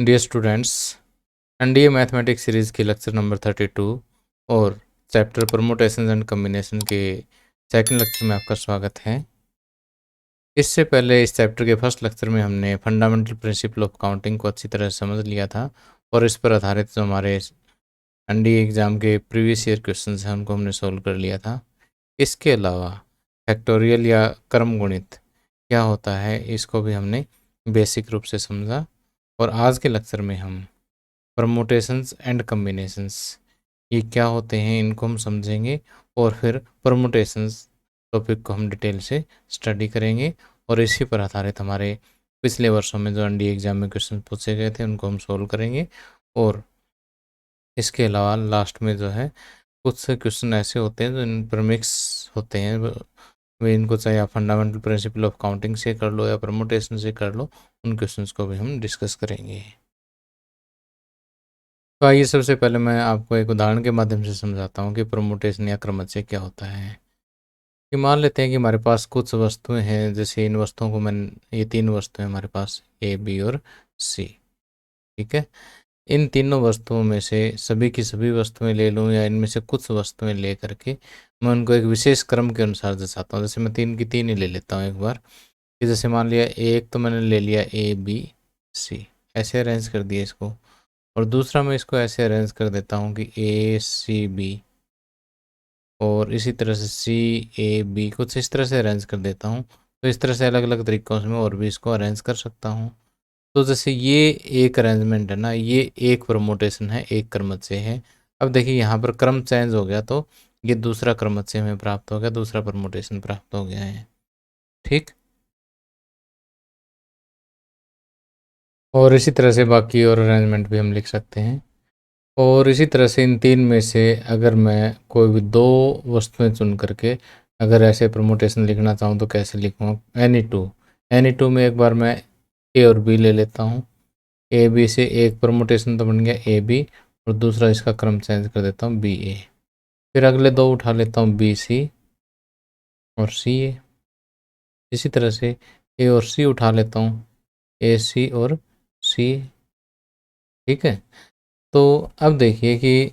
Dear students, NDA mathematics series की lecture number 32 और chapter permutation and combination के second lecture में आपका स्वागत है। इससे पहले इस चैप्टर के फर्स्ट लेक्चर में हमने फंडामेंटल प्रिंसिपल ऑफ काउंटिंग को अच्छी तरह से समझ लिया था और इस पर आधारित जो हमारे एनडीए एग्ज़ाम के प्रीवियस ईयर क्वेश्चन हैं उनको हमने सोल्व कर लिया था। इसके अलावा फैक्टोरियल या क्रम गुणित क्या होता है इसको भी हमने बेसिक रूप से समझा और आज के लेक्चर में हम परमुटेशंस एंड कम्बिनेशंस ये क्या होते हैं इनको हम समझेंगे और फिर परमुटेशंस टॉपिक को हम डिटेल से स्टडी करेंगे और इसी पर आधारित हमारे पिछले वर्षों में जो एनडीए एग्जाम में क्वेश्चन पूछे गए थे उनको हम सोल्व करेंगे। और इसके अलावा लास्ट में जो है कुछ से क्वेश्चन ऐसे होते हैं जो इन पर मिक्स होते हैं, वे इनको चाहे आप फंडामेंटल प्रिंसिपल ऑफ काउंटिंग से कर लो या परमुटेशन से कर लो, उन क्वेश्चंस को भी हम डिस्कस करेंगे। तो आइए सबसे पहले मैं आपको एक उदाहरण के माध्यम से समझाता हूँ कि परमुटेशन या क्रमचय क्या होता है। कि मान लेते हैं कि हमारे पास कुछ वस्तुएं हैं, जैसे इन वस्तुओं को ये तीन वस्तुएं हमारे पास ए बी और सी, ठीक है। इन तीनों वस्तुओं में से सभी की सभी वस्तुएं ले लूँ या इनमें से कुछ वस्तुएं ले करके मैं उनको एक विशेष क्रम के अनुसार दर्शाता हूँ। जैसे मैं तीन की तीन ही ले लेता हूँ एक बार, कि जैसे मान लिया एक तो मैंने ले लिया ए बी सी, ऐसे अरेंज कर दिया इसको, और दूसरा मैं इसको ऐसे अरेंज कर देता हूँ कि ए सी बी, और इसी तरह से सी ए बी, कुछ इस तरह से अरेंज कर देता हूँ। तो इस तरह से अलग अलग तरीक़ों से मैं और भी इसको अरेंज कर सकता हूँ। तो जैसे ये एक अरेंजमेंट है ना, ये एक परमुटेशन है, एक क्रमचय है। अब देखिए यहाँ पर क्रम चेंज हो गया तो ये दूसरा क्रमचय हमें प्राप्त हो गया, दूसरा परमुटेशन प्राप्त हो गया है, ठीक। और इसी तरह से बाकी और अरेंजमेंट भी हम लिख सकते हैं। और इसी तरह से इन तीन में से अगर मैं कोई भी दो वस्तुएं चुन करके अगर ऐसे परमुटेशन लिखना चाहूँ तो कैसे लिखूँगा, एनी टू में एक बार मैं ए और बी ले लेता हूँ। ए बी से एक परमुटेशन तो बन गया ए बी, और दूसरा इसका क्रम चेंज कर देता हूँ बी ए। फिर अगले दो उठा लेता हूँ बी सी और सी ए। इसी तरह से ए और सी उठा लेता हूँ, ए सी और सी ए, ठीक है। तो अब देखिए कि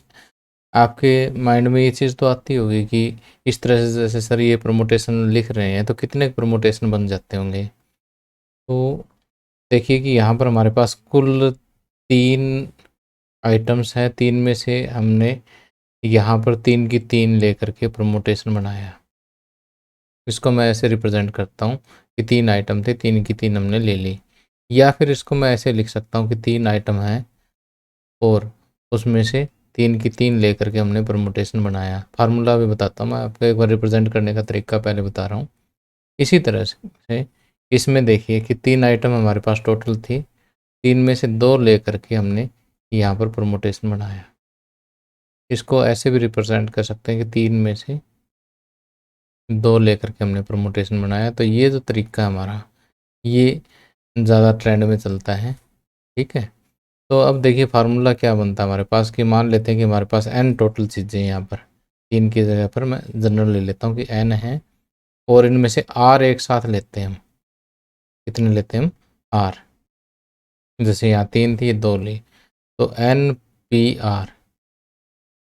आपके माइंड में ये चीज़ तो आती होगी कि इस तरह से जैसे सर ये प्रमोटेशन लिख रहे हैं तो कितने प्रमोटेशन बन जाते होंगे। तो देखिए कि यहाँ पर हमारे पास कुल तीन आइटम्स हैं, तीन में से हमने यहाँ पर तीन की तीन लेकर के प्रमोटेशन बनाया। इसको मैं ऐसे रिप्रेजेंट करता हूँ कि तीन आइटम थे, तीन की तीन हमने ले ली। या फिर इसको मैं ऐसे लिख सकता हूँ कि तीन आइटम हैं और उसमें से तीन की तीन लेकर के हमने परमुटेशन बनाया। फार्मूला भी बताता हूँ मैं आपको, एक बार रिप्रेजेंट करने का तरीका पहले बता रहा हूँ। इसी तरह से इसमें देखिए कि तीन आइटम हमारे पास टोटल थी, तीन में से दो लेकर के हमने यहाँ पर परमुटेशन बनाया। इसको ऐसे भी रिप्रेजेंट कर सकते हैं कि तीन में से दो लेकर के हमने परमुटेशन बनाया। तो ये जो तरीका है हमारा, ये ज़्यादा ट्रेंड में चलता है, ठीक है। तो अब देखिए फार्मूला क्या बनता है हमारे पास, कि मान लेते हैं कि हमारे पास n टोटल चीज़ें यहाँ पर, तीन की जगह पर मैं जनरल ले लेता हूँ कि n है, और इनमें से r एक साथ लेते हैं हम। कितने लेते हैं हम, r। जैसे यहाँ तीन थी, दो ली, तो n p r,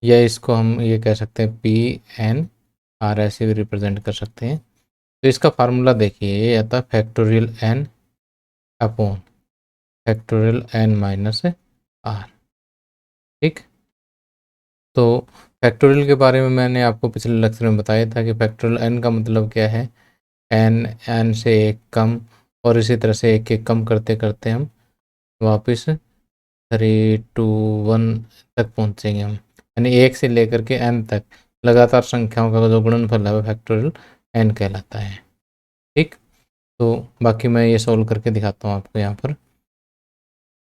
या इसको हम ये कह सकते हैं p n r, ऐसे भी रिप्रेजेंट कर सकते हैं। तो इसका फार्मूला देखिए, ये आता है factorial n upon factorial n minus r, ठीक। तो फैक्टोरियल के बारे में मैंने आपको पिछले लेक्चर में बताया था कि फैक्टोरियल n का मतलब क्या है, n से एक कम, और इसी तरह से एक एक कम करते करते हम वापस 3 to 1 तक पहुंचेंगे हम, यानी एक से लेकर के n तक लगातार संख्याओं का जो गुणनफल है वो फैक्टोरियल n कहलाता है, ठीक। तो बाकी मैं ये सोल्व करके दिखाता हूँ आपको यहाँ पर,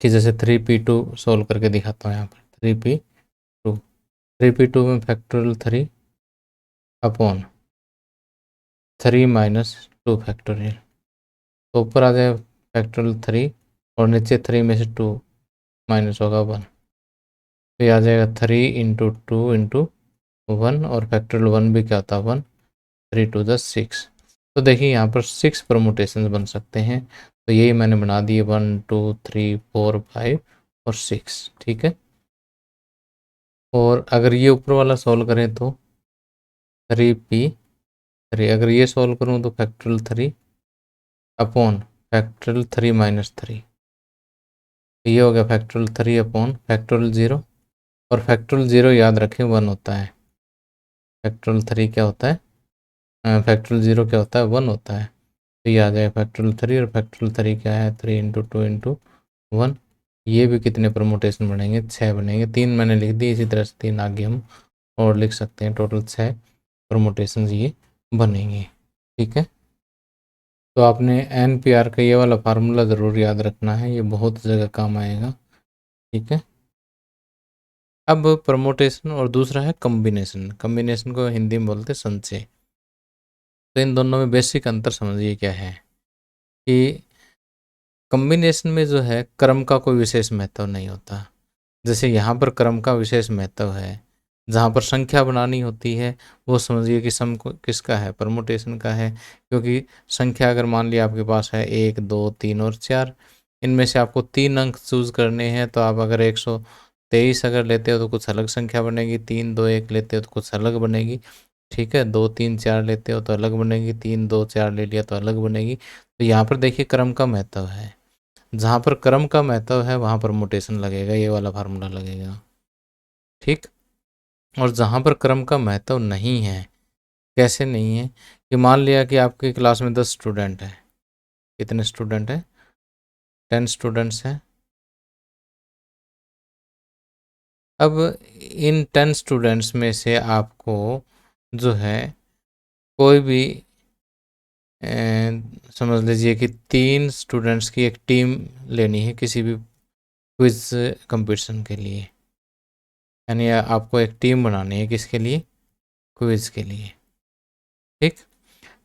कि जैसे 3p2 सोल्व करके दिखाता हूँ यहाँ पर। 3p2 में फैक्टोरियल 3 अपॉन 3 माइनस 2 फैक्टोरियल, तो ऊपर आ जाए फैक्टोरियल 3 और नीचे 3 में से 2 माइनस होगा 1, तो ये आ जाएगा 3 इंटू 2 इंटू 1, और फैक्टोरियल 1 भी क्या होता है 1, 3 to the 6। तो देखिए यहाँ पर 6 परमुटेशन बन सकते हैं, तो यही मैंने बना दिए 1 2 3 4 5 और 6, ठीक है। और अगर ये ऊपर वाला सॉल्व करें तो 3p3, अगर ये सॉल्व करूँ तो फैक्टोरियल 3 अपॉन फैक्टोरियल 3 माइनस 3, ये हो गया फैक्टोरियल 3 अपॉन फैक्टोरियल 0, और फैक्टोरियल 0 याद रखें 1 होता है, फैक्टोरियल 3 क्या होता है, फैक्टोरियल 0 क्या होता है, 1 होता है। तो ये आ जाएगा फैक्टोरियल 3, और फैक्टोरियल 3 क्या है, 3 इंटू 2 इंटू 1। ये भी कितने परमुटेशन बनेंगे, 6 बनेंगे। 3 मैंने लिख दिए, इसी तरह से 3 आगे हम और लिख सकते हैं, टोटल 6 परमुटेशन ये बनेंगे, ठीक है। तो आपने NPR का ये वाला फार्मूला ज़रूर याद रखना है, ये बहुत जगह काम आएगा, ठीक है। अब परमुटेशन और दूसरा है कम्बिनेशन। कम्बिनेशन को हिंदी में बोलते हैं संचय। तो इन दोनों में बेसिक अंतर समझिए क्या है कि कम्बिनेशन में जो है क्रम का कोई विशेष महत्व नहीं होता। जैसे यहाँ पर क्रम का विशेष महत्व है, जहाँ पर संख्या बनानी होती है वो समझिए कि सम किसका है, परमुटेशन का है। क्योंकि संख्या अगर मान लिया आपके पास है 1 2 3 और 4, इनमें से आपको 3 अंक चूज करने हैं, तो आप अगर 123 अगर लेते हो तो कुछ अलग संख्या बनेगी, 3 2 1 लेते हो तो कुछ अलग बनेगी, ठीक है। 2 3 4 लेते हो तो अलग बनेगी, 3 2 4 ले लिया तो अलग बनेगी। तो यहाँ पर देखिए क्रम का महत्व है, जहाँ पर क्रम का महत्व है वहाँ पर परमुटेशन लगेगा, ये वाला फार्मूला लगेगा, ठीक। और जहाँ पर क्रम का महत्व नहीं है, कैसे नहीं है, कि मान लिया कि आपकी क्लास में 10 स्टूडेंट है, कितने स्टूडेंट हैं, 10 स्टूडेंट्स हैं। अब इन 10 स्टूडेंट्स में से आपको जो है कोई भी समझ लीजिए कि 3 स्टूडेंट्स की एक टीम लेनी है किसी भी क्विज कंपटीशन के लिए, यानी आपको एक टीम बनानी है किसके लिए, क्विज के लिए, ठीक।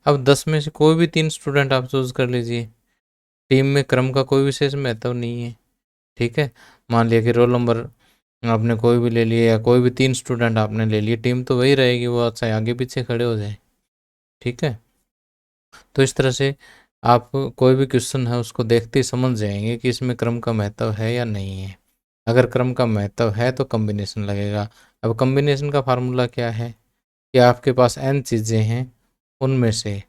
अब 10 में से कोई भी 3 स्टूडेंट आप चूज कर लीजिए, टीम में क्रम का कोई विशेष महत्व नहीं है, ठीक है। मान लिया कि रोल नंबर आपने कोई भी ले लिया, या कोई भी 3 स्टूडेंट आपने ले लिए, टीम तो वही रहेगी, वो चाहे आगे पीछे खड़े हो जाए, ठीक है। तो इस तरह से आप कोई भी क्वेश्चन है उसको देखते ही समझ जाएंगे कि इसमें क्रम का महत्व है या नहीं है। अगर क्रम का महत्व है तो कॉम्बिनेशन लगेगा। अब कॉम्बिनेशन का फार्मूला क्या है कि आपके पास n चीज़ें हैं, उनमें से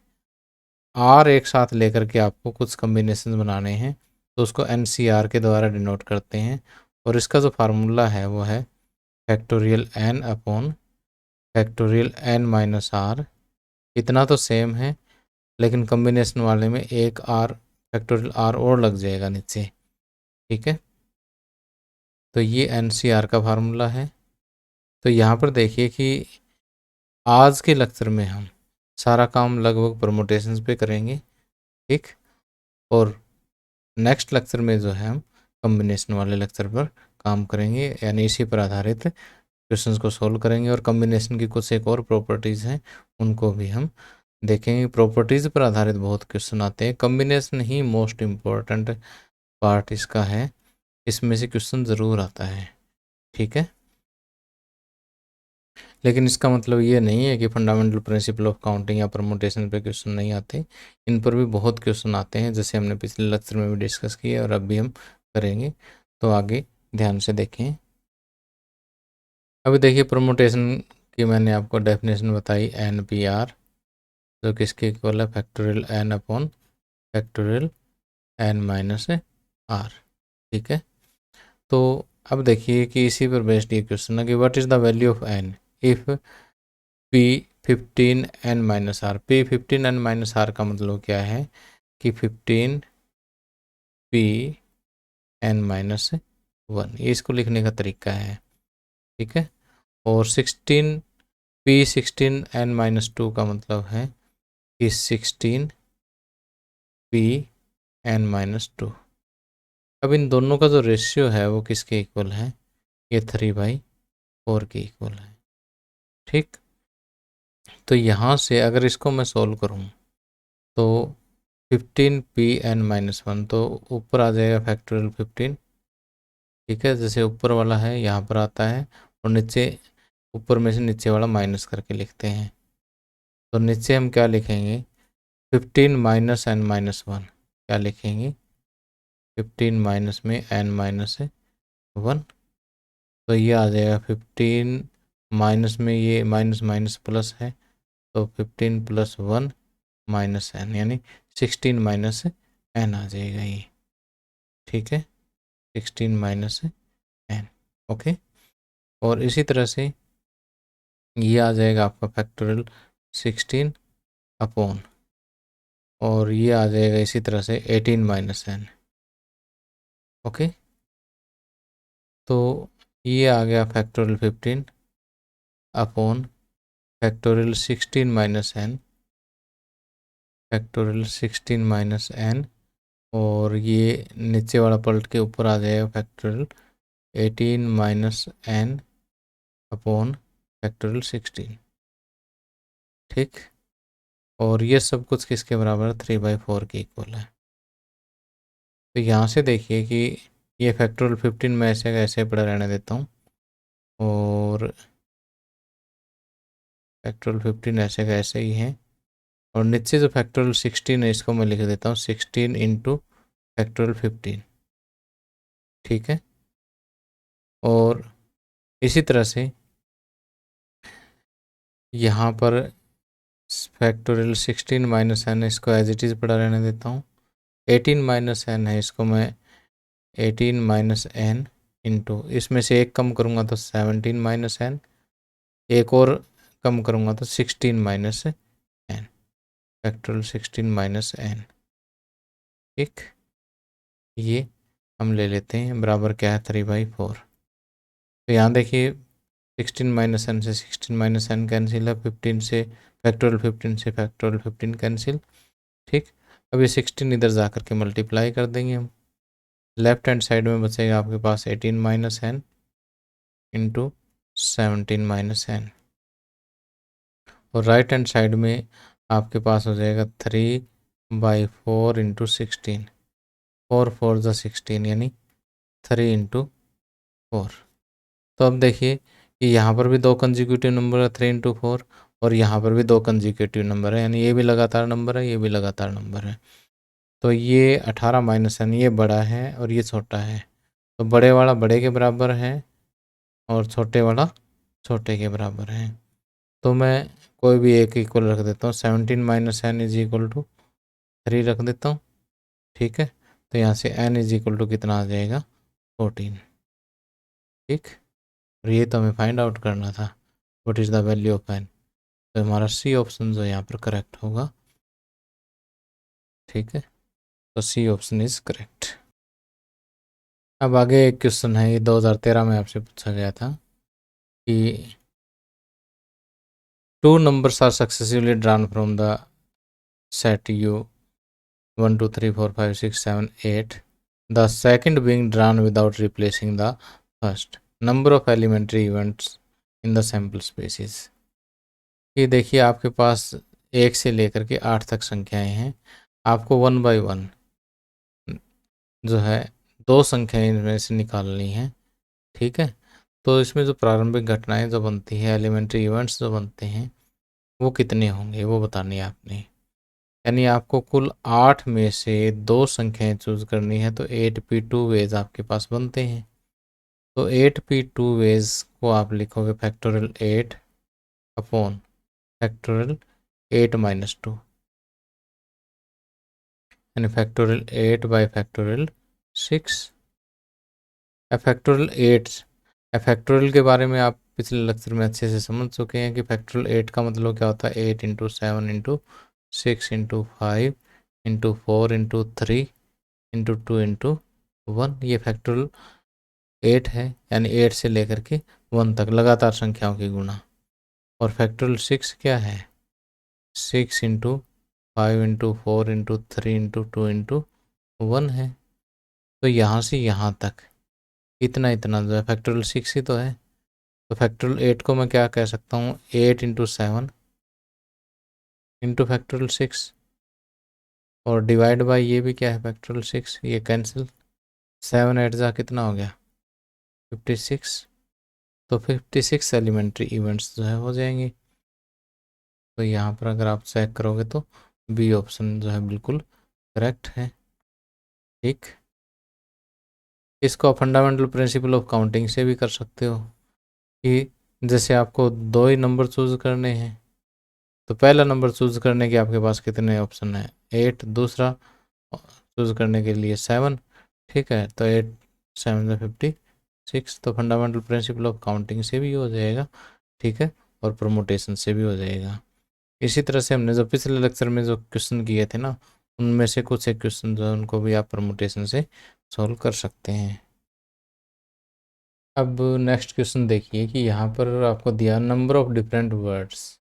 R एक साथ लेकर के आपको कुछ कॉम्बिनेशन बनाने हैं, तो उसको NCR के द्वारा डिनोट करते हैं। और इसका जो फार्मूला है वो है factorial n upon factorial n minus r. इतना तो सेम है, लेकिन कॉम्बिनेशन वाले में एक R फैक्टोरियल R और लग जाएगा नीचे, ठीक है। तो ये NCR का फार्मूला है। तो यहाँ पर देखिए कि आज के लेक्चर में हम सारा काम लगभग परमुटेशंस पे करेंगे, ठीक। और नेक्स्ट लेक्चर में जो है हम कॉम्बिनेशन वाले लेक्चर पर काम करेंगे, यानी इसी पर आधारित क्वेश्चंस को सोल्व करेंगे। और कॉम्बिनेशन की कुछ एक और प्रॉपर्टीज़ हैं, उनको भी हम देखेंगे। प्रॉपर्टीज़ पर आधारित बहुत क्वेश्चन आते हैं, कॉम्बिनेशन ही मोस्ट इम्पोर्टेंट पार्ट इसका है, इसमें से क्वेश्चन ज़रूर आता है, ठीक है। लेकिन इसका मतलब ये नहीं है कि फंडामेंटल प्रिंसिपल ऑफ काउंटिंग या परमुटेशन पे क्वेश्चन नहीं आते, इन पर भी बहुत क्वेश्चन आते हैं, जैसे हमने पिछले लेक्चर में भी डिस्कस किया और अब भी हम करेंगे। तो आगे ध्यान से देखें। अभी देखिए परमुटेशन की मैंने आपको डेफिनेशन बताई, NPR, जो किसके इक्वल है, factorial n upon factorial n minus r, ठीक है। तो अब देखिए कि इसी पर बेस्ड ये क्वेश्चन है कि what is the value of n if P15n minus r. P15n minus r का मतलब क्या है कि 15Pn माइनस 1, ये इसको लिखने का तरीका है, ठीक है। और 16P16n माइनस 2 का मतलब है कि 16Pn माइनस 2। अब इन दोनों का जो रेशियो है वो किसके इक्वल है, ये 3/4 के इक्वल है, ठीक। तो यहाँ से अगर इसको मैं सोल्व करूँ तो 15Pn माइनस 1 तो ऊपर आ जाएगा फैक्टोरियल 15, ठीक है। जैसे ऊपर वाला है यहाँ पर आता है, और नीचे ऊपर में से नीचे वाला माइनस करके लिखते हैं। तो नीचे हम क्या लिखेंगे, 15 माइनस n माइनस 1 क्या लिखेंगे? 15 माइनस में n माइनस 1, तो ये आ जाएगा 15 माइनस में ये माइनस माइनस प्लस है, तो 15 प्लस 1 माइनस n, यानी 16 माइनस n आ जाएगा ये। ठीक है, 16 माइनस n। ओके, और इसी तरह से ये आ जाएगा आपका फैक्टोरियल 16 अपॉन, और ये आ जाएगा इसी तरह से 18 माइनस n। ओके, तो ये आ गया factorial 15 upon factorial 16 minus n, factorial 16 minus n, और ये नीचे वाला पलट के ऊपर आ जाएगा factorial 18 minus n upon factorial 16। ठीक, और ये सब कुछ किसके बराबर है? 3/4 के इक्वल है। तो यहाँ से देखिए कि ये फैक्टोरियल 15 में ऐसे का ऐसे पड़ा रहने देता हूँ, और फैक्टोरियल 15 ऐसे का ऐसे ही है, और नीचे जो फैक्टोरियल 16 है इसको मैं लिख देता हूँ 16 इंटू फैक्टोरियल 15। ठीक है, और इसी तरह से यहाँ पर फैक्टोरियल 16 माइनस n इसको एज इट इज़ पड़ा रहने देता हूँ। 18 माइनस n है, इसको मैं 18 माइनस n इंटू, इसमें से एक कम करूँगा तो 17 माइनस n, एक और कम करूँगा तो 16 minus n, factorial 16 minus n। ठीक, ये हम ले लेते हैं, बराबर क्या है? 3/4। तो यहाँ देखिए 16 माइनस n से 16 माइनस n कैंसिल है, 15 से फैक्टोरियल 15 से फैक्टोरियल 15 कैंसिल। ठीक, अब ये 16 इधर जा कर के मल्टीप्लाई कर देंगे हम। लेफ्ट हैंड साइड में बचेगा आपके पास 18 minus n into 17 minus n, और राइट हैंड साइड में आपके पास हो जाएगा 3/4 इंटू 16, 4 4 ज़ा 16, यानी 3 इंटू 4। तो अब देखिए कि यहाँ पर भी दो कंजिक्यूटिव नंबर है 3 इंटू 4, और यहाँ पर भी दो कंजिक्यूटिव नंबर है, यानी ये भी लगातार नंबर है, ये भी लगातार नंबर है। तो ये 18 माइनस n ये बड़ा है और ये छोटा है, तो बड़े वाला बड़े के बराबर है और छोटे वाला छोटे के बराबर है। तो मैं कोई भी एक इक्वल रख देता हूँ, 17 minus n is equal to 3 रख देता हूँ। ठीक है, तो यहाँ से n इज इक्वल टू कितना आ जाएगा? 14। ठीक, और ये तो हमें फाइंड आउट करना था, what is the value of n। तो हमारा सी ऑप्शन जो यहाँ पर करेक्ट होगा। ठीक है, तो सी ऑप्शन इज करेक्ट। अब आगे एक क्वेश्चन है, ये 2013 में आपसे पूछा गया था कि 2 numbers are successively drawn from the set U 1 2 3 4 5 6 7 8, the second being drawn without replacing the first. Number of elementary events in the sample space is। ये देखिए आपके पास 1 से लेकर के 8 तक संख्याएं हैं, आपको 1 बाई 1 जो है दो संख्याएं इनमें से निकालनी है। ठीक है, तो इसमें जो प्रारंभिक घटनाएं जो बनती हैं, एलिमेंट्री इवेंट्स जो बनते हैं, वो कितने होंगे वो बतानी है आपने। यानी आपको कुल 8 में से दो संख्याएं चूज करनी है, तो 8p2 वेज आपके पास बनते हैं। तो 8p2 वेज को आप लिखोगे फैक्टोरियल 8 अपॉन फैक्टोरियल 8 माइनस 2, यानी factorial 8 by factorial 6। Factorial 8, factorial के बारे में आप पिछले लेक्चर में अच्छे से समझ चुके हैं कि फैक्टोरियल 8 का मतलब क्या होता है? 8 into 7 into 6 into 5 into 4 into 3 into 2 into 1, ये फैक्टोरियल 8 है, यानी 8 से लेकर के 1 तक लगातार संख्याओं की गुणा। और फैक्टोरियल 6 क्या है? 6 into 5 into 4 into 3 into 2 into 1 है। तो यहाँ से यहाँ तक इतना इतना जो है फैक्टोरियल 6 ही तो है। तो फैक्टोरियल 8 को मैं क्या कह सकता हूँ? 8 इंटू 7 इंटू फैक्टोरियल 6, और डिवाइड बाय ये भी क्या है? फैक्टोरियल 6, ये कैंसिल, 7 8 जा कितना हो गया? 56। तो 56 एलिमेंट्री इवेंट्स जो है हो जाएंगे। तो यहाँ पर अगर आप चेक करोगे तो बी ऑप्शन जो है बिल्कुल करेक्ट है। ठीक, इसको आप फंडामेंटल प्रिंसिपल ऑफ काउंटिंग से भी कर सकते हो कि जैसे आपको दो ही नंबर चूज करने हैं, तो पहला नंबर चूज करने के आपके पास कितने ऑप्शन है, 8, दूसरा चूज करने के लिए 7। ठीक है, तो 8 7 56, तो फंडामेंटल प्रिंसिपल ऑफ काउंटिंग से भी हो जाएगा। ठीक है, और प्रोमोटेशन से भी हो जाएगा। इसी तरह से हमने जो पिछले लेक्चर में जो क्वेश्चन किए थे ना, उनमें से कुछ एक क्वेश्चन जो है उनको भी आप परमुटेशन से सॉल्व कर सकते हैं। अब नेक्स्ट क्वेश्चन देखिए कि यहाँ पर आपको दिया number of different words,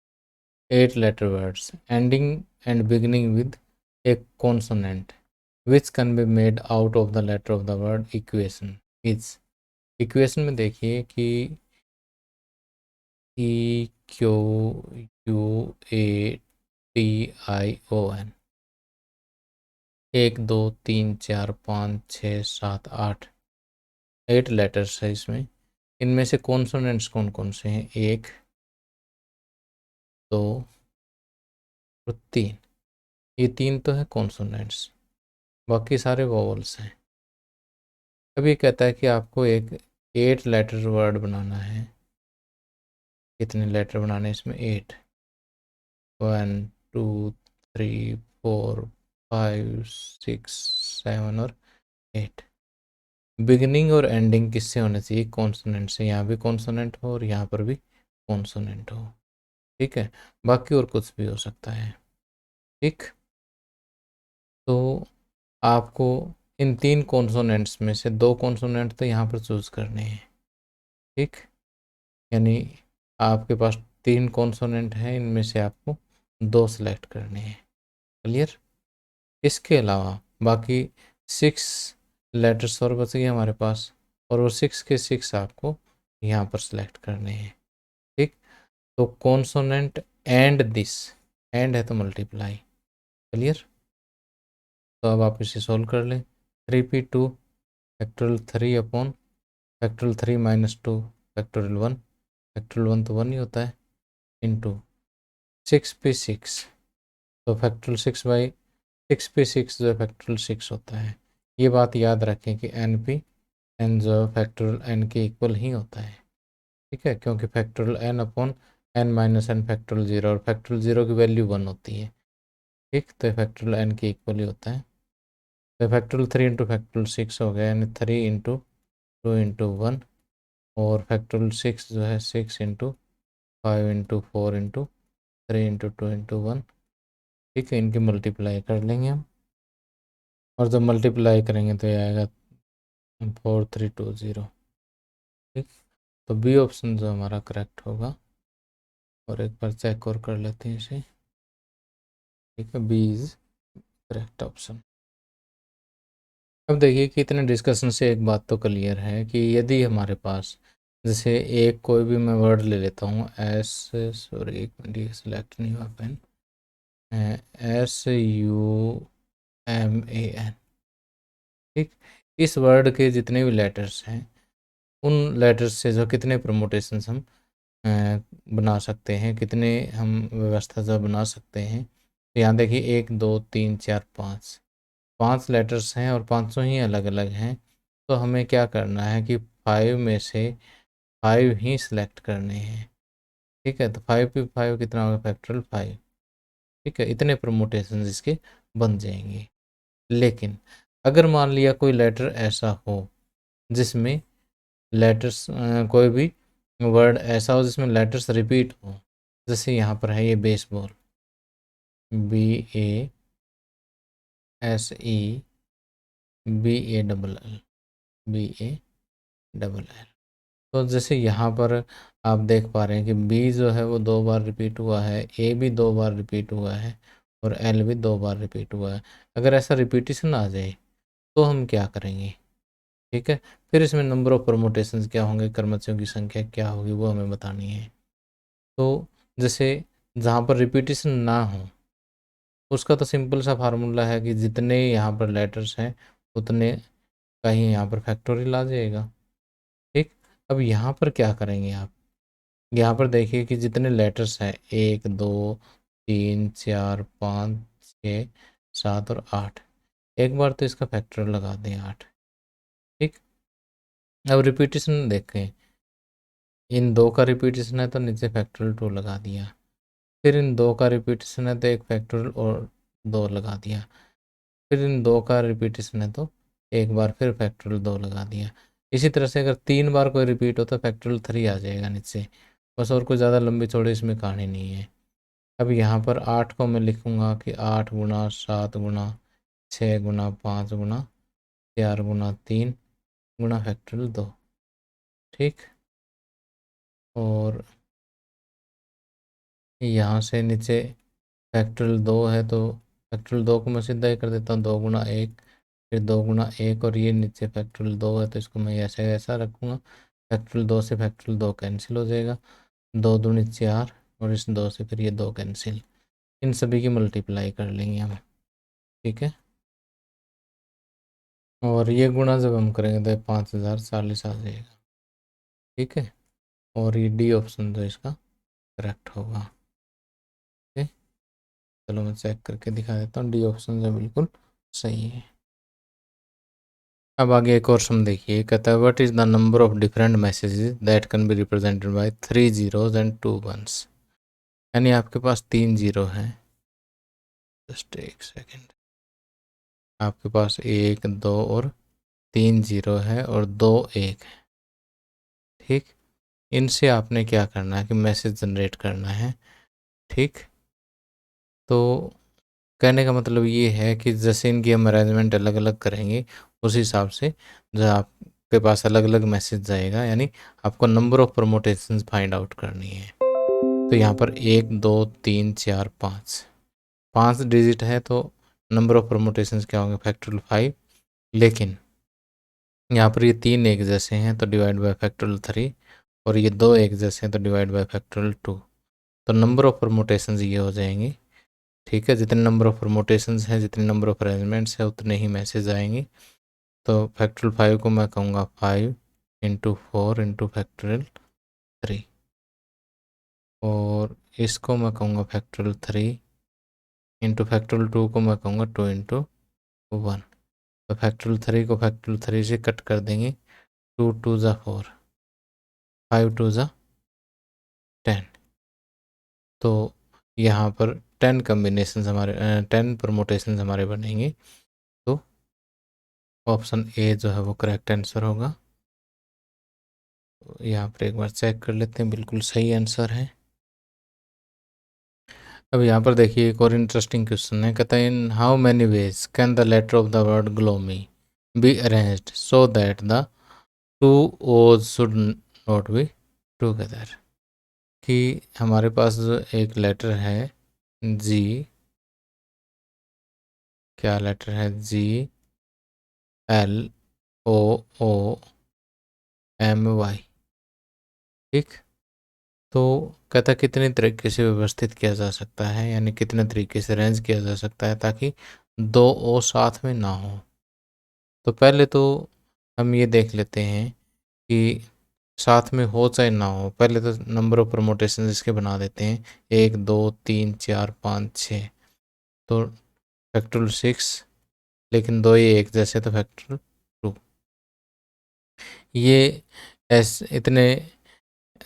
8 letter words ending and beginning with a consonant which can be made out of the letter of the word equation is. Equation में देखिए कि E Q U A T I O N, 1 2 3 4 5 6 7 8, 8 letters है इसमें। इनमें से consonants कौन कौन से हैं, 1 2 और 3। ये 3 तो है कॉन्सोनेंट्स, बाकी सारे वोवल्स हैं। अब ये कहता है कि आपको एक 8 लेटर वर्ड बनाना है। कितने लेटर बनाने हैं इसमें, 8, 1 2 3 4 5 6 7 और 8। बिगिनिंग और एंडिंग किससे होने चाहिए, कॉन्सोनेंट से। यहाँ भी कॉन्सोनेंट हो और यहाँ पर भी कॉन्सोनेंट हो। ठीक है, बाकी और कुछ भी हो सकता है। ठीक, तो आपको इन 3 कॉन्सोनेंट्स में से 2 कॉन्सोनेंट तो यहाँ पर चूज करने हैं। ठीक, यानी आपके पास 3 कॉन्सोनेंट हैं, इनमें से आपको 2 सेलेक्ट करने हैं। क्लियर। इसके अलावा बाकी 6 लेटर्स और बच गए हमारे पास, और वो 6 के 6 आपको यहाँ पर सेलेक्ट करने हैं। ठीक, तो कॉन्सोनेंट एंड दिस, एंड है तो मल्टीप्लाई। क्लियर, तो अब आप इसे सॉल्व कर लें। 3p2 factorial 3 upon factorial 3 minus 2 factorial 1, factorial 1 तो 1 ही होता है, इंटू 6p6, तो फैक्टोरियल 6 बाई 6p6 जो है फैक्टोरियल 6 होता है। ये बात याद रखें कि एन जो है फैक्टोरियल एन के इक्वल ही होता है। ठीक है, क्योंकि factorial N upon N minus N factorial 0, और फैक्टोरियल 0 की वैल्यू 1 होती है। ठीक, तो फैक्टोरियल एन के इक्वल ही होता है। तो फैक्टोरियल 3 इंटू फैक्टोरियल 6 हो गया, यानी 3 इंटू 2 इंटू 1, और फैक्टोरियल 6 जो है 6 into 5 into 4 into 3 into 2 into 1। ठीक है, इनकी मल्टीप्लाई कर लेंगे हम, और जब मल्टीप्लाई करेंगे तो ये आएगा 4320। ठीक, तो बी ऑप्शन जो हमारा करेक्ट होगा। और एक बार चेक और कर लेते हैं इसे। ठीक है, बी इज करेक्ट ऑप्शन। अब देखिए कि इतने डिस्कशन से एक बात तो क्लियर है कि यदि हमारे पास जैसे एक कोई भी मैं वर्ड ले लेता हूँ, एस, सॉरी एक मिनट सेलेक्ट नहीं हुआ पेन, SUMAN। ठीक, इस वर्ड के जितने भी लेटर्स हैं, उन लेटर्स से जो कितने प्रमोटेशंस हम बना सकते हैं, कितने हम व्यवस्था जो बना सकते हैं। तो यहाँ देखिए 1 2 3 4 5, 5 लेटर्स हैं और पाँचों ही अलग अलग हैं। तो हमें क्या करना है कि 5 में से 5 ही सिलेक्ट करने हैं। ठीक है, तो 5 पे 5 कितना होगा, फैक्टोरियल 5। ठीक है, इतने प्रमोटेशन इसके बन जाएंगे। लेकिन अगर मान लिया कोई लेटर ऐसा हो जिसमें लेटर्स कोई भी वर्ड ऐसा हो जिसमें लेटर्स रिपीट हो, जैसे यहाँ पर है ये बेसबॉल, BASEBALL, BALL। तो जैसे यहाँ पर आप देख पा रहे हैं कि बी जो है वो 2 बार रिपीट हुआ है, ए भी 2 बार रिपीट हुआ है, और एल भी 2 बार रिपीट हुआ है। अगर ऐसा रिपीटिशन आ जाए तो हम क्या करेंगे। ठीक है, फिर इसमें नंबर ऑफ परमोटेशंस क्या होंगे, कर्मचारियों की संख्या क्या होगी, वो हमें बतानी है। तो जैसे जहाँ पर रिपीटिशन ना हो उसका तो सिंपल सा फार्मूला है कि जितने यहाँ पर लेटर्स हैं उतने का ही यहाँ पर फैक्टोरियल आ जाएगा। ठीक, अब यहाँ पर क्या करेंगे आप, यहाँ पर देखिए कि जितने लेटर्स हैं 1 2 3 4 5 6 7 और 8। एक बार तो इसका फैक्टोरियल लगा दें 8। ठीक, अब रिपीटेशन देखें, इन दो का रिपीटेशन है तो नीचे फैक्टोरियल 2 लगा दिया, फिर इन दो का रिपीटेशन है तो एक फैक्टोरियल और 2 लगा दिया, फिर इन दो का रिपीटेशन है तो एक बार फिर फैक्टोरियल 2 लगा दिया। इसी तरह से अगर 3 बार कोई रिपीट हो तो फैक्टोरियल 3 आ जाएगा नीचे। बस, और कोई ज़्यादा लंबी चौड़ी इसमें कहानी नहीं है। अब यहाँ पर 8 को मैं लिखूँगा कि 8 गुना 7 गुना 6 गुना 5 गुना 4 गुना 3 गुना फैक्टोरियल 2। ठीक, और यहाँ से नीचे फैक्टोरियल 2 है तो फैक्टोरियल 2 को मैं सीधा ही कर देता हूँ 2 गुना 1, फिर 2 गुना 1, और ये नीचे फैक्टोरियल 2 है तो इसको मैं ऐसा ऐसा रखूँगा। फैक्टोरियल 2 से फैक्टोरियल 2 कैंसिल हो जाएगा, 2 दूनी 4, और इस 2 से फिर ये 2 कैंसिल। इन सभी की मल्टीप्लाई कर लेंगे हम। ठीक है, और ये गुणा जब हम करेंगे तो 5040 आ जाएगा। ठीक है, और ये डी ऑप्शन जो इसका करेक्ट होगा। ठीक, चलो मैं चेक करके दिखा देता हूँ, डी ऑप्शन जो बिल्कुल सही है। अब आगे एक और सम देखिए, कहता है what is the number of different messages that can be represented by 3 zeros and 2 ones। यानी आपके पास 3 जीरो हैं, जस्ट एक सेकेंड, आपके पास 1 2 और 3 जीरो है और 2 1 है। ठीक, इनसे आपने क्या करना है कि मैसेज जनरेट करना है। ठीक, तो कहने का मतलब ये है कि जैसे इनकी हम अरेंजमेंट अलग अलग करेंगे उस हिसाब से जो आपके पास अलग अलग मैसेज जाएगा, यानी आपको number of permutations find out करनी है। तो यहाँ पर 1 2 3 4 5 5 डिजिट है तो नंबर ऑफ परमोटेशंस क्या होंगे, फैक्टोरियल 5। लेकिन यहाँ पर ये 3 एक जैसे हैं तो डिवाइड बाय फैक्टोरियल 3, और ये 2 एक जैसे हैं तो डिवाइड बाय फैक्टोरियल 2। तो नंबर ऑफ परमोटेशंस ये हो जाएंगे। ठीक है, जितने नंबर ऑफ परमोटेशंस हैं, जितने नंबर ऑफ अरेंजमेंट्स हैं, उतने ही मैसेज आएंगे। तो फैक्टोरियल 5 को मैं कहूँगा 5 इंटू 4 इंटू फैक्टोरियल 3, और इसको मैं कहूँगा फैक्टोरियल 3 इंटू फैक्टोरियल 2 को मैं कहूँगा 2 इंटू 1। तो फैक्टोरियल 3 को फैक्टोरियल 3 से कट कर देंगे, 2 2 ज़ा 4, 5 2 ज़ा 10। तो यहाँ पर 10 कम्बिनेशन हमारे 10 परमोटेशन हमारे बनेंगे। तो ऑप्शन ए जो है वो करेक्ट आंसर होगा। तो यहाँ पर एक बार चेक कर लेते हैं, बिल्कुल सही आंसर है। अब यहाँ पर देखिए एक और इंटरेस्टिंग क्वेश्चन है, कहता है in how many ways can the letter of the word gloomy be arranged so that the two O's should not be together. कि हमारे पास जो एक लेटर है जी, क्या लेटर है, G L O O M Y. ठीक, तो कहता कितने तरीके से व्यवस्थित किया जा सकता है, यानी कितने तरीके से अरेंज किया जा सकता है ताकि दो ओ साथ में ना हो। तो पहले तो हम ये देख लेते हैं कि साथ में हो चाहे ना हो, पहले तो नंबर ऑफ परमोटेशन इसके बना देते हैं, 1 2 3 4 5 6, तो फैक्टोरियल 6, लेकिन दो ये एक जैसे तो फैक्टोरियल 2। ये ऐसे इतने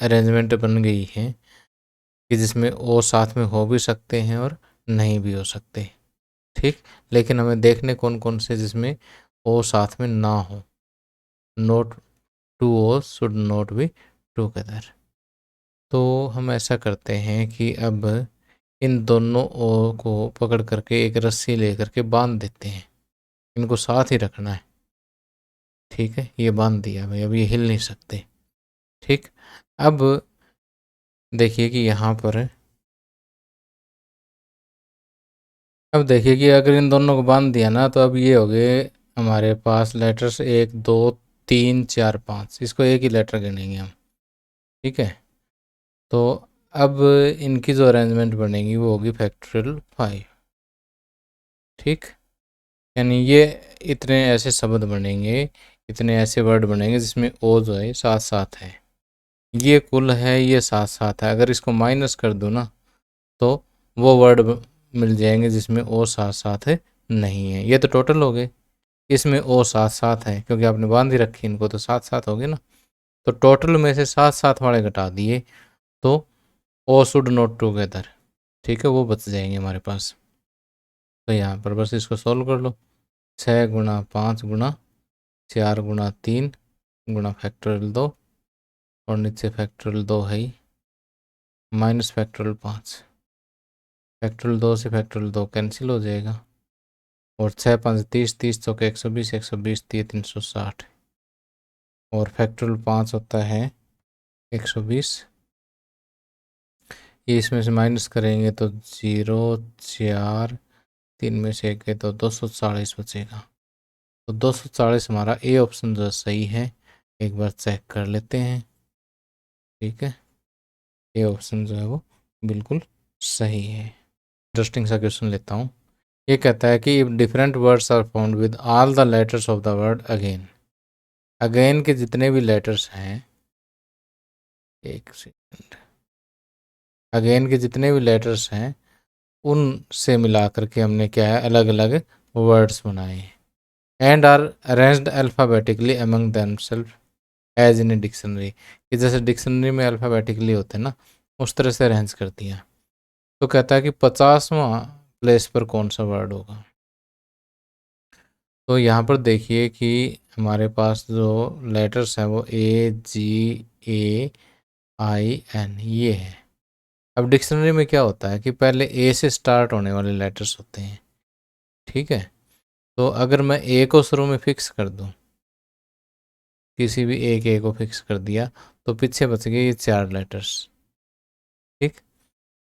अरेंजमेंट बन गई है कि जिसमें ओ साथ में हो भी सकते हैं और नहीं भी हो सकते। ठीक, लेकिन हमें देखने कौन कौन से जिसमें ओ साथ में ना हो, not two O should not be together. तो हम ऐसा करते हैं कि अब इन दोनों ओ को पकड़ करके एक रस्सी लेकर के बांध देते हैं, इनको साथ ही रखना है। ठीक है, ये बांध दिया भाई, अब ये हिल नहीं सकते। ठीक, अब देखिए कि यहाँ पर, अब देखिए कि अगर इन दोनों को बांध दिया ना तो अब ये हो गए हमारे पास लेटर्स 1 2 3 4 5, इसको एक ही लेटर गिनेंगे हम। ठीक है, तो अब इनकी जो अरेंजमेंट बनेगी वो होगी फैक्टोरियल 5। ठीक, यानी ये इतने ऐसे शब्द बनेंगे, इतने ऐसे वर्ड बनेंगे जिसमें ओ जो है साथ साथ है, ये कुल है, ये साथ साथ है। अगर इसको माइनस कर दूँ ना तो वो वर्ड मिल जाएंगे जिसमें ओ साथ साथ नहीं है। ये तो टोटल हो गए, इसमें ओ साथ साथ है क्योंकि आपने बांध ही रखी इनको, तो साथ साथ हो गए ना। तो टोटल में से साथ साथ वाले घटा दिए तो ओ शुड नॉट टूगेदर, ठीक है, वो बच जाएंगे हमारे पास। तो यहाँ पर बस इसको सॉल्व कर लो। 6 × 5 × 4 × 3 गुणा फैक्टोरियल 2 और नीचे फैक्टोरियल 2 है ही, माइनस फैक्टोरियल 5। फैक्टोरियल 2 से फैक्टोरियल 2 कैंसिल हो जाएगा और 6 × 5 = 30, 30 × 4 = 120, 120 × 3 = 360 और फैक्टोरियल 5 होता है 120। ये इसमें से माइनस करेंगे तो 0, 4, 3 में से 1 है तो 240 बचेगा। तो 240 हमारा ए ऑप्शन जो सही है, एक बार चेक कर लेते हैं। ठीक है, ए ऑप्शन जो है वो बिल्कुल सही है। इंटरेस्टिंग सा क्वेश्चन लेता हूँ। ये कहता है कि if different words are found with all the letters of the word again, again के जितने भी लेटर्स हैं, एक सेकेंड, अगेन के जितने भी लेटर्स हैं उनसे मिला करके हमने क्या है अलग अलग वर्ड्स बनाए and are arranged alphabetically among themselves as in a dictionary, कि जैसे डिक्शनरी में अल्फ़ाबेटिकली होते हैं ना, उस तरह से अरेंज कर दिया। तो कहता है कि 50वां प्लेस पर कौन सा वर्ड होगा। तो यहाँ पर देखिए कि हमारे पास जो लेटर्स हैं वो AGAIN ये है। अब डिक्शनरी में क्या होता है कि पहले ए से स्टार्ट होने वाले लेटर्स होते हैं, ठीक है। तो अगर मैं ए को शुरू में फिक्स कर दूं, किसी भी एक ए को फिक्स कर दिया, तो पीछे बच गए ये 4 लेटर्स, ठीक।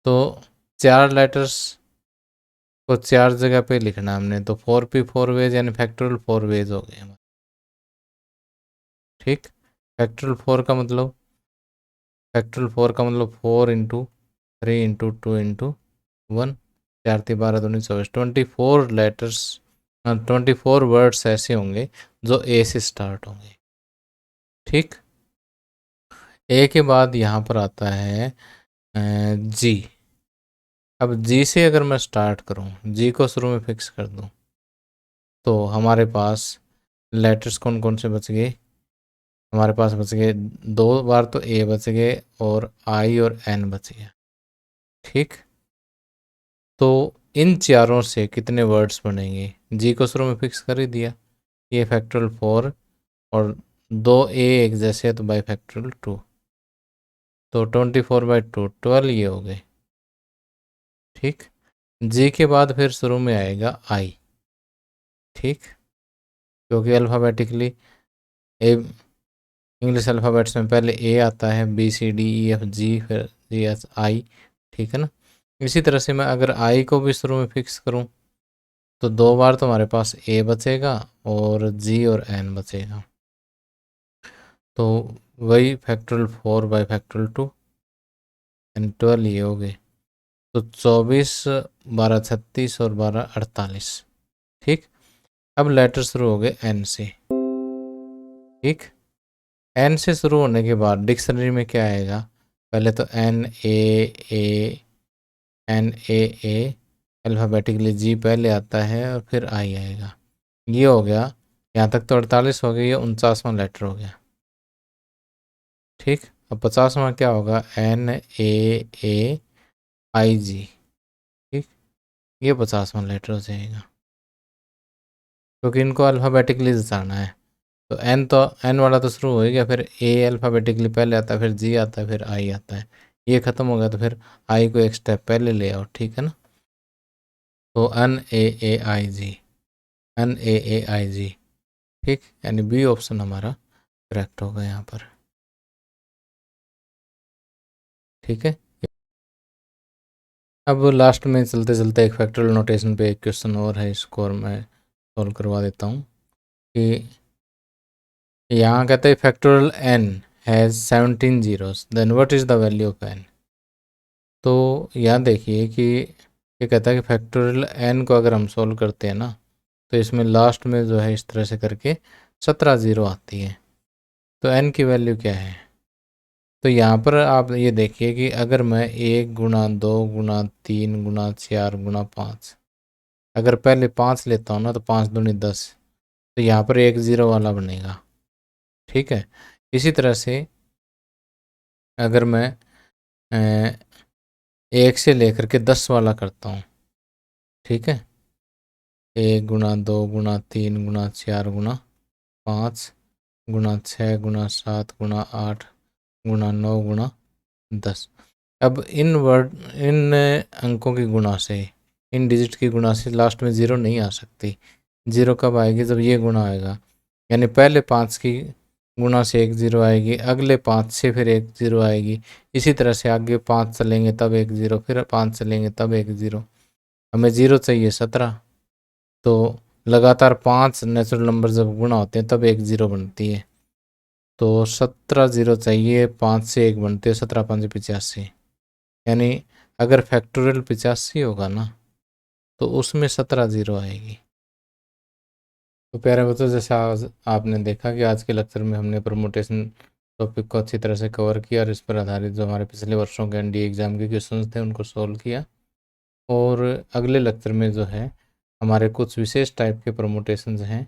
तो 4 लेटर्स को 4 जगह पे लिखना हमने, तो 4p4 वेज यानी फैक्टोरियल 4 वेज हो गए हमारे, ठीक। फैक्टोरियल 4 का मतलब, फैक्टोरियल 4 का मतलब 4 × 3 × 2 × 1, 4 × 12 = 24, 24 लेटर्स, 24 वर्ड्स ऐसे होंगे जो ए से स्टार्ट होंगे, ठीक। ए के बाद यहाँ पर आता है जी। अब जी से अगर मैं स्टार्ट करूँ, जी को शुरू में फिक्स कर दूँ, तो हमारे पास लेटर्स कौन कौन से बच गए, हमारे पास बच गए 2 बार तो ए बच गए और आई और एन बच गया, ठीक। तो इन चारों से कितने वर्ड्स बनेंगे, जी को शुरू में फिक्स कर ही दिया, ये फैक्टोरियल 4 और 2 ए एक जैसे है तो बाई फैक्टोरियल 2, तो 24/2 12 ये हो गए, ठीक। जी के बाद फिर शुरू में आएगा आई, ठीक, क्योंकि अल्फ़ाबेटिकली ए, इंग्लिश अल्फ़ाबेट्स में पहले ए आता है, BCDEFG फिर GHI, ठीक है ना। इसी तरह से मैं अगर आई को भी शुरू में फिक्स करूं, तो 2 बार तो हमारे पास ए बचेगा और जी और एन बचेगा, तो वही फैक्टोरियल 4/2 एंड 12 ये हो गए, तो 24, 12 36 और 12 48, ठीक। अब लेटर शुरू हो गए एन से, ठीक। एन से शुरू होने के बाद डिक्शनरी में क्या आएगा, पहले तो NAA अल्फ़ाबेटिकली जी पहले आता है और फिर आई आएगा, ये हो गया। यहाँ तक तो 48 हो गया, ये 49वां लेटर हो गया, ठीक। अब 50वां क्या होगा, NAAIG, ठीक, ये 50वां लेटर हो जाएगा क्योंकि इनको अल्फ़ाबेटिकली जाना है। तो एन वाला तो शुरू हो ही गया, फिर ए अल्फ़ाबेटिकली पहले आता है, फिर जी आता है, फिर आई आता है, ये ख़त्म हो गया तो फिर आई को एक स्टेप पहले ले आओ, ठीक है ना। तो NAAIG, NAAIG, ठीक, यानी बी ऑप्शन हमारा करेक्ट होगा यहाँ पर, ठीक है। अब लास्ट में चलते चलते एक फैक्टोरियल नोटेशन पे एक क्वेश्चन और है, इसको और मैं सॉल्व करवा देता हूँ कि यहाँ कहते हैं factorial n has 17 zeros, then what is the value of n। तो यहाँ देखिए कि ये कहता है कि फैक्टोरियल n को अगर हम सॉल्व करते हैं ना, तो इसमें लास्ट में जो है इस तरह से करके 17 ज़ीरो आती है, तो n की वैल्यू क्या है, तो यहाँ पर आप ये देखिए कि अगर मैं 1 गुणा 2 गुणा 3 गुणा 4 गुणा 5, अगर पहले 5 लेता हूँ ना तो 5 दूनी 10, तो यहाँ पर एक ज़ीरो वाला बनेगा। ठीक है, इसी तरह से अगर मैं 1 से लेकर के 10 वाला करता हूँ, ठीक है, 1 गुणा 2 गुणा 3 गुणा 4 गुणा 5 गुणा 6 गुणा 7 गुणा 8 गुणा 9 गुणा 10। अब इन अंकों की गुणा से, इन डिजिट की गुणा से लास्ट में ज़ीरो नहीं आ सकती। ज़ीरो कब आएगी? जब ये गुणा आएगा, यानी पहले 5 की गुणा से एक ज़ीरो आएगी, अगले 5 से फिर एक ज़ीरो आएगी, इसी तरह से आगे 5 चलेंगे तब एक ज़ीरो, फिर 5 चलेंगे तब एक ज़ीरो। हमें ज़ीरो चाहिए 17, तो लगातार 5 नेचुरल नंबर जब गुणा होते हैं तब एक ज़ीरो बनती है। तो 17 ज़ीरो चाहिए, 5 से एक बनते हैं, 17 5 85। यानी अगर फैक्टोरियल 85 होगा ना तो उसमें 17 ज़ीरो आएगी। तो प्यारे बच्चों, जैसे आज आपने देखा कि आज के लेक्चर में हमने परमुटेशन टॉपिक को अच्छी तरह से कवर किया और इस पर आधारित जो हमारे पिछले वर्षों के एनडीए एग्ज़ाम के क्वेश्चंस थे उनको सोल्व किया। और अगले लेक्चर में जो है हमारे कुछ विशेष टाइप के परमुटेशंस हैं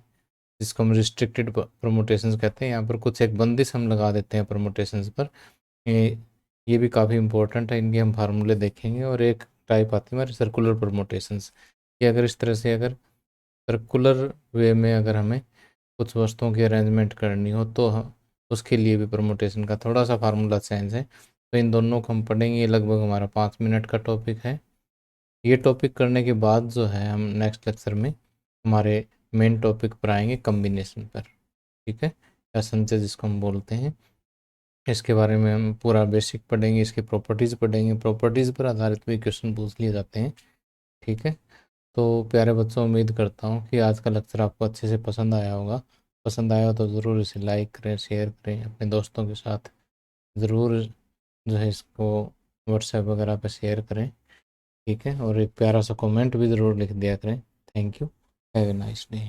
जिसको हम रिस्ट्रिक्टेड परमुटेशंस कहते हैं। यहाँ पर कुछ एक बंदिश हम लगा देते हैं परमुटेशंस पर। ये भी काफ़ी इंपॉर्टेंट है, इनके हम फार्मूले देखेंगे। और एक टाइप आती है हमारी सर्कुलर परमुटेशंस, कि अगर इस तरह से अगर सर्कुलर वे में अगर हमें कुछ वस्तुओं की अरेंजमेंट करनी हो तो हम उसके लिए भी परमुटेशन का थोड़ा सा फार्मूला चेंज है। तो इन दोनों को हम पढ़ेंगे। ये लगभग हमारा 5 मिनट का टॉपिक है। ये टॉपिक करने के बाद जो है हम नेक्स्ट लेक्चर में हमारे मेन टॉपिक पर आएंगे, कम्बिनेशन पर। ठीक है, या संचय जिसको हम बोलते हैं, इसके बारे में हम पूरा बेसिक पढ़ेंगे, इसकी प्रॉपर्टीज़ पढ़ेंगे। प्रॉपर्टीज़ पर आधारित भी क्वेश्चन पूछ लिए जाते हैं। ठीक है, तो प्यारे बच्चों, उम्मीद करता हूँ कि आज का लेक्चर आपको अच्छे से पसंद आया होगा। पसंद आया हो तो ज़रूर इसे लाइक करें, शेयर करें, अपने दोस्तों के साथ ज़रूर जो है इसको व्हाट्सएप वगैरह पर शेयर करें। ठीक है, और एक प्यारा सा कमेंट भी ज़रूर लिख दिया करें। Thank you, have a nice day.